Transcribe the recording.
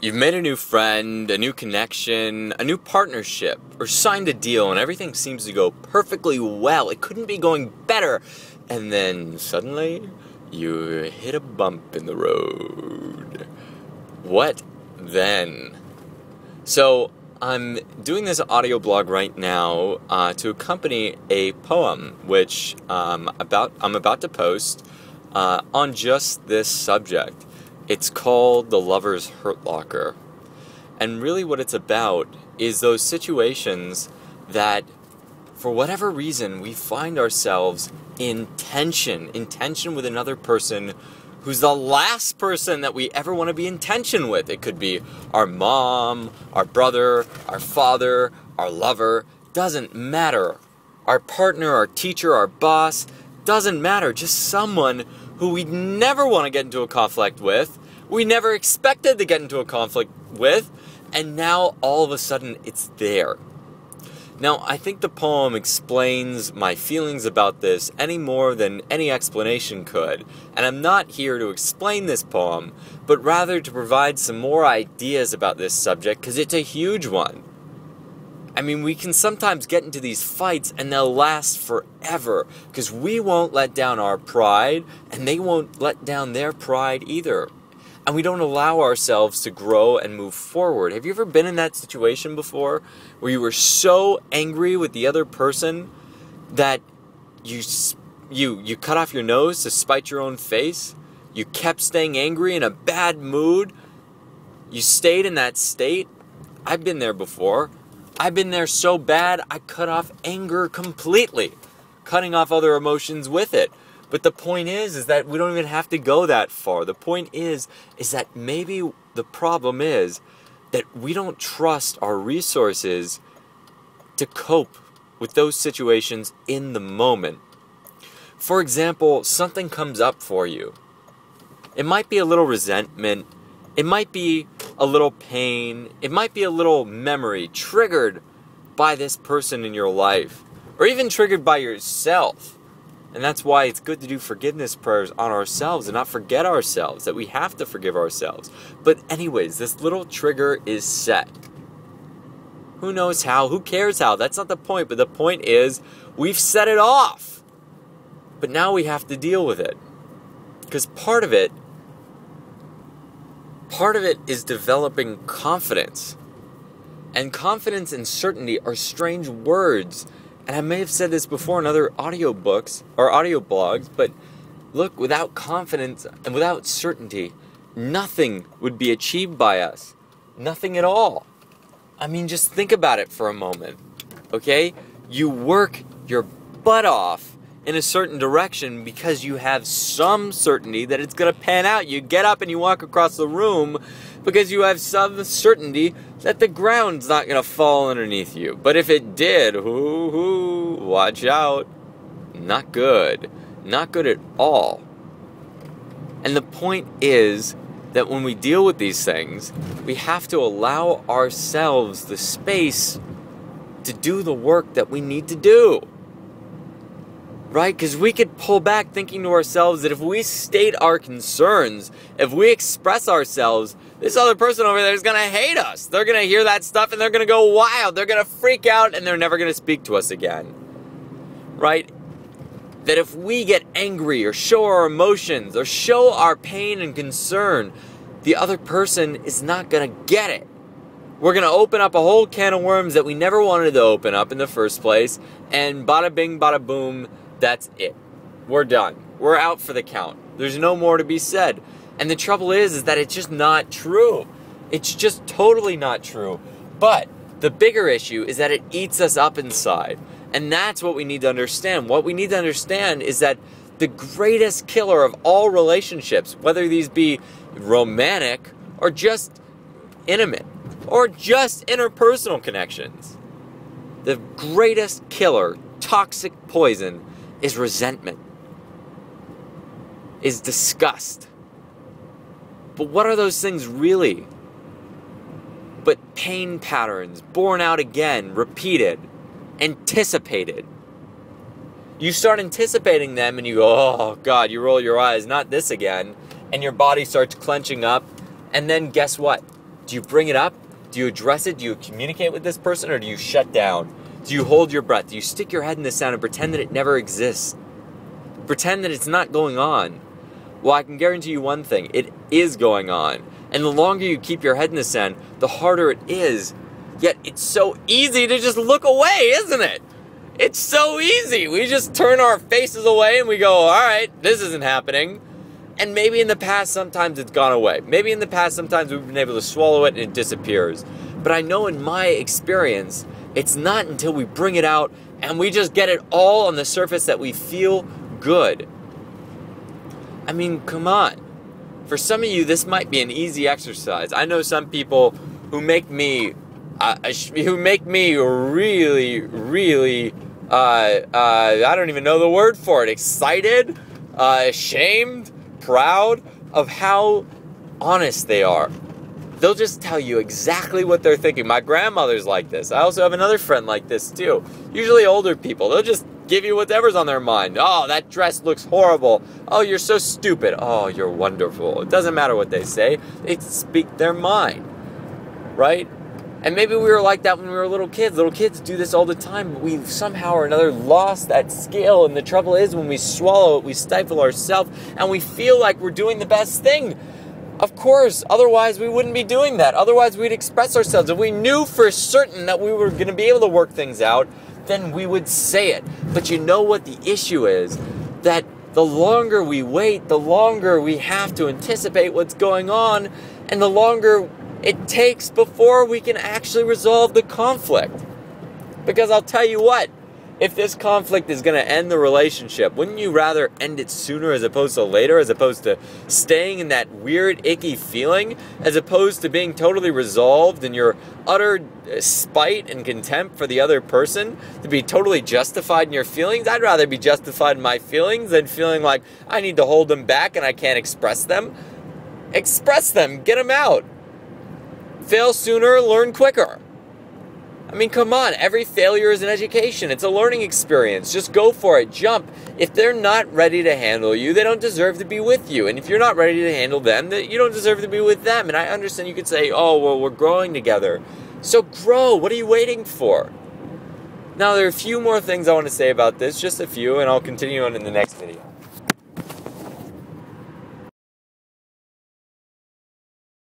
You've made a new friend, a new connection, a new partnership, or signed a deal and everything seems to go perfectly well. It couldn't be going better. And then suddenly, you hit a bump in the road. What then? So, I'm doing this audio blog right now to accompany a poem which I'm about to post on just this subject. It's called The Lover's Hurt Locker. And really what it's about is those situations that, for whatever reason, we find ourselves in tension with another person who's the last person that we ever want to be in tension with. It could be our mom, our brother, our father, our lover. Doesn't matter. Our partner, our teacher, our boss. Doesn't matter. Just someone who we never want to get into a conflict with, we never expected to get into a conflict with, and now all of a sudden it's there. Now, I think the poem explains my feelings about this any more than any explanation could, and I'm not here to explain this poem, but rather to provide some more ideas about this subject, because it's a huge one. I mean, we can sometimes get into these fights and they'll last forever because we won't let down our pride and they won't let down their pride either. And we don't allow ourselves to grow and move forward. Have you ever been in that situation before where you were so angry with the other person that you cut off your nose to spite your own face? You kept staying angry in a bad mood? You stayed in that state? I've been there before. I've been there so bad, I cut off anger completely, cutting off other emotions with it. But the point is that we don't even have to go that far. The point is that maybe the problem is that we don't trust our resources to cope with those situations in the moment. For example, something comes up for you. It might be a little resentment. It might be a little pain. It might be a little memory triggered by this person in your life, or even triggered by yourself. And that's why it's good to do forgiveness prayers on ourselves and not forget ourselves, that we have to forgive ourselves. But anyways, this little trigger is set. Who knows how? Who cares how? That's not the point. But the point is, we've set it off. But now we have to deal with it. Because part of it is developing confidence. And confidence and certainty are strange words. And I may have said this before in other audiobooks or audio blogs, but look, without confidence and without certainty, nothing would be achieved by us. Nothing at all. I mean, just think about it for a moment, okay? You work your butt off in a certain direction because you have some certainty that it's going to pan out. You get up and you walk across the room because you have some certainty that the ground's not going to fall underneath you. But if it did, watch out. Not good. Not good at all. And the point is that when we deal with these things, we have to allow ourselves the space to do the work that we need to do. Right? Because we could pull back thinking to ourselves that if we state our concerns, if we express ourselves, this other person over there is going to hate us. They're going to hear that stuff and they're going to go wild. They're going to freak out and they're never going to speak to us again. Right? That if we get angry or show our emotions or show our pain and concern, the other person is not going to get it. We're going to open up a whole can of worms that we never wanted to open up in the first place, and bada bing, bada boom, that's it. We're done. We're out for the count. There's no more to be said. And the trouble is that it's just not true. It's just totally not true. But the bigger issue is that it eats us up inside. And that's what we need to understand. What we need to understand is that the greatest killer of all relationships, whether these be romantic or just intimate or just interpersonal connections, the greatest killer, toxic poison, is resentment, is disgust. But what are those things really? But pain patterns, born out again, repeated, anticipated. You start anticipating them and you go, oh God, you roll your eyes, not this again. And your body starts clenching up. And then guess what? Do you bring it up? Do you address it? Do you communicate with this person, or do you shut down? Do you hold your breath? Do you stick your head in the sand and pretend that it never exists? Pretend that it's not going on? Well, I can guarantee you one thing. It is going on. And the longer you keep your head in the sand, the harder it is. Yet it's so easy to just look away, isn't it? It's so easy. We just turn our faces away and we go, all right, this isn't happening. And maybe in the past, sometimes it's gone away. Maybe in the past, sometimes we've been able to swallow it and it disappears. But I know in my experience, it's not until we bring it out and we just get it all on the surface that we feel good. I mean, come on. For some of you, this might be an easy exercise. I know some people who make me really, really, I don't even know the word for it, excited, ashamed, proud of how honest they are. They'll just tell you exactly what they're thinking. My grandmother's like this. I also have another friend like this too. Usually older people. They'll just give you whatever's on their mind. Oh, that dress looks horrible. Oh, you're so stupid. Oh, you're wonderful. It doesn't matter what they say. They speak their mind, right? And maybe we were like that when we were little kids. Little kids do this all the time. We somehow or another lost that skill. And the trouble is when we swallow it, we stifle ourselves and we feel like we're doing the best thing. Of course, otherwise we wouldn't be doing that. Otherwise we'd express ourselves. If we knew for certain that we were going to be able to work things out, then we would say it. But you know what the issue is? That the longer we wait, the longer we have to anticipate what's going on, and the longer it takes before we can actually resolve the conflict. Because I'll tell you what, if this conflict is going to end the relationship, wouldn't you rather end it sooner as opposed to later, as opposed to staying in that weird, icky feeling, as opposed to being totally resolved in your utter spite and contempt for the other person, to be totally justified in your feelings? I'd rather be justified in my feelings than feeling like I need to hold them back and I can't express them. Express them, get them out. Fail sooner, learn quicker. I mean, come on, every failure is an education. It's a learning experience. Just go for it, jump. If they're not ready to handle you, they don't deserve to be with you. And if you're not ready to handle them, then you don't deserve to be with them. And I understand you could say, oh, well, we're growing together. So grow. What are you waiting for? Now, there are a few more things I want to say about this, just a few, and I'll continue on in the next video.